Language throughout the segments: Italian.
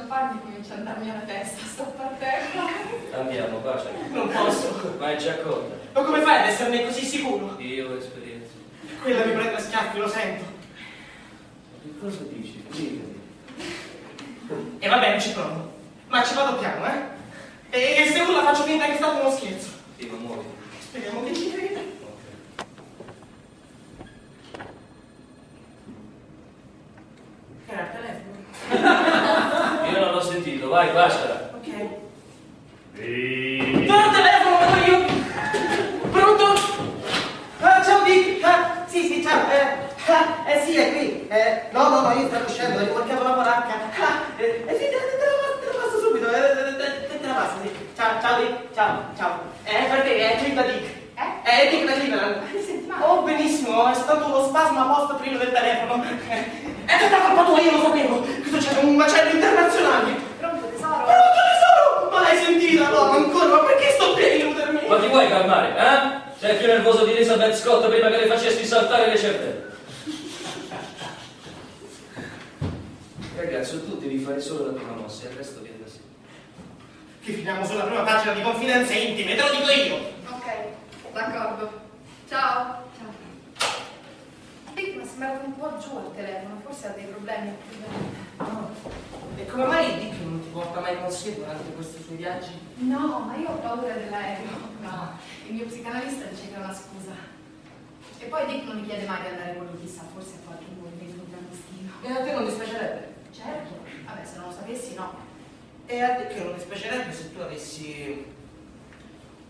farmi comincia ad andarmi alla testa, sto partendo. Andiamo, bacia. Non posso. Ma è già accorta. Ma come fai ad esserne così sicuro? Io ho esperienza. Quella mi prende a schiaffi, lo sento. Ma che cosa dici? Spiegami. E va bene, ci provo. Ma ci vado piano, eh? E se urla faccio finta che è stato uno scherzo. Sì, ma muovi. Speriamo che ci creda. Ok. Che era il telefono? Io non l'ho sentito, vai, baciala. Ok. No, il telefono, vado io! Pronto? Ah, ciao Dick! Ah, sì, ciao. Sì, è qui. No, io stavo uscendo, devo portare la polacca. Sì, te la passo subito. Te la passo, sì. Ciao Dick, ciao. Per te, è Clip da Dick. È Dick da Cleveland. Oh, benissimo, è stato uno spasmo apposta prima del telefono. È tutta colpa tua, io lo sapevo. Qui succede un macello internazionale. Pronto tesoro? Pronto tesoro! Ma l'hai sentita, no? Ancora? Ma perché sto per illudermi? Ma ti vuoi calmare, eh? Sei più nervoso di Elizabeth Scott prima che le facessi saltare le cervelle. Ragazzo, tu devi fare solo la prima mossa e il resto viene da sé. Che finiamo sulla prima pagina di Confidenze Intime, te lo dico io! Ok, d'accordo. Ciao. Dick mi è sembrato un po' giù al telefono, forse ha dei problemi. No. E come mai Dick non ti porta mai con sé durante questi suoi viaggi? No, ma io ho paura dell'aereo. No, il mio psicanalista dice che è una scusa. E poi Dick non mi chiede mai di andare con lui, chissà, forse ha qualche movimento clandestino. E a te non dispiacerebbe? Certo, vabbè, se non lo sapessi no. E a te che non dispiacerebbe se tu avessi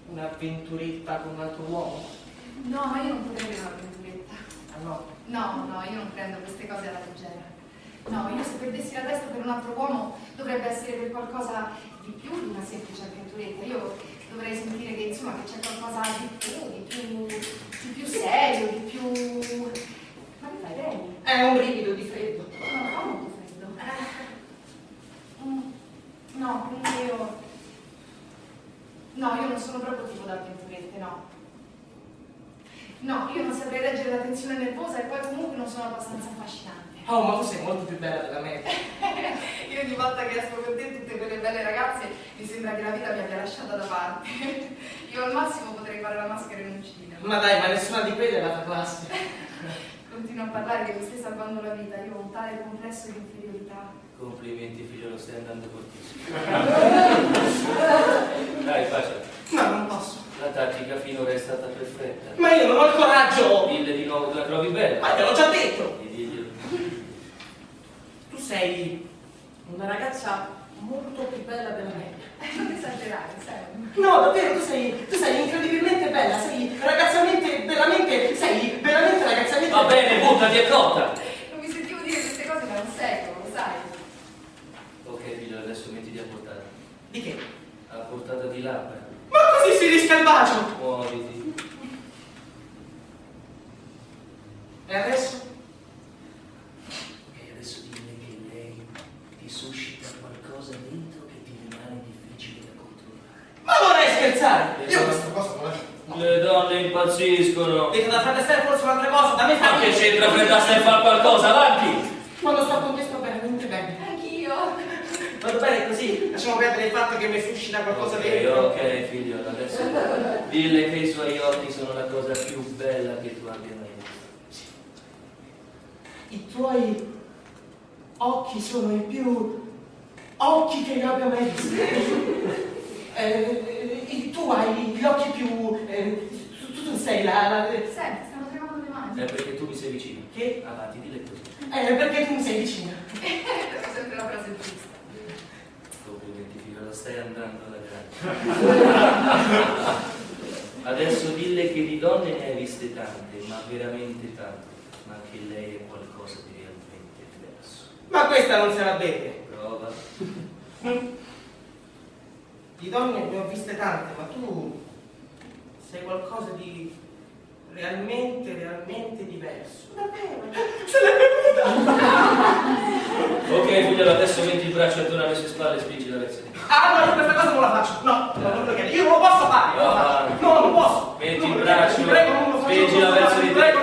un'avventuretta con un altro uomo? No, ma io non potrei avere un'avventuretta. Ah no? No, io non prendo queste cose alla leggera. No, io se perdessi la testa per un altro uomo dovrebbe essere per qualcosa di più di una semplice avventuretta. Io dovrei sentire che insomma che c'è qualcosa di più serio, di più... Ma che fai, Danny? È un brivido di freddo. No, fa molto freddo. No, quindi io... No, io non sono proprio tipo da avventurette, no. No, io non saprei leggere la tensione nervosa e poi comunque non sono abbastanza affascinante. Oh, ma tu sei molto più bella della me. Io ogni volta che esco con te tutte quelle belle ragazze mi sembra che la vita mi abbia lasciata da parte. Io al massimo potrei fare la maschera in un cinema. Ma dai, ma nessuna di quelle è la tua classe. Continua a parlare che mi stai salvando la vita, io ho un tale complesso di inferiorità. Complimenti figlio, lo stai andando fortissimo. Dai, faccia. No, non posso. La tattica finora è stata perfetta. Ma io non ho il coraggio! Dille di nuovo che la trovi bella. Ma te l'ho già detto! E diglielo. Tu sei una ragazza molto più bella della me. Non esagerare, sai? No, davvero, tu sei incredibilmente bella, sei ragazzamente, sei veramente ragazzamente... Va bene, buttati e cotta! Non mi sentivo dire queste cose da un secolo, lo sai? Ok figlio, adesso mettiti a portata. Di che? A portata di labbra. Ma così si rischia il bacio! Muoviti. E adesso? Ok, adesso dille che lei ti suscita qualcosa dentro che ti rimane difficile da controllare. Ma vorrei scherzare! Io questa cosa non la faccio. Le donne impazziscono. Dico da Fred Astaire forse un'altra cosa, da me fa... Ma che c'entra Fred Astaire fare qualcosa? Avanti! Quando sto con te sto veramente bene. Anch'io. Vado bene così, lasciamo perdere il fatto che mi suscita qualcosa dentro. Ok, figlio, adesso dille che i suoi occhi sono la cosa più bella che tu abbia mai visto. I tuoi occhi sono i più occhi che io abbia mai visto. Tu hai gli occhi più... tu sei la... Senti, stanno tremando le mani. È perché tu mi sei vicino. Che? Avanti, dille così. Perché tu mi sei vicina. È sempre la frase giusta. Complimenti, figlio, la stai andando alla grande. Adesso dille che di donne ne hai viste tante, ma veramente tante. Ma che lei è qualcosa di realmente diverso. Ma questa non se la vede. Prova. Di donne ne ho viste tante, ma tu sei qualcosa di realmente diverso. Davvero? Se l'è bevuta! Ok, figlio, adesso metti il braccio attorno alle sue spalle e spingi la verso di te. Ah, no, io questa cosa non la faccio. No, non lo chiedo. Io non lo posso fare. Non lo faccio. No, non posso. Metti Non il lo braccio, chiedo. Ti prego, non lo faccio. spingi la verso di te. Prego,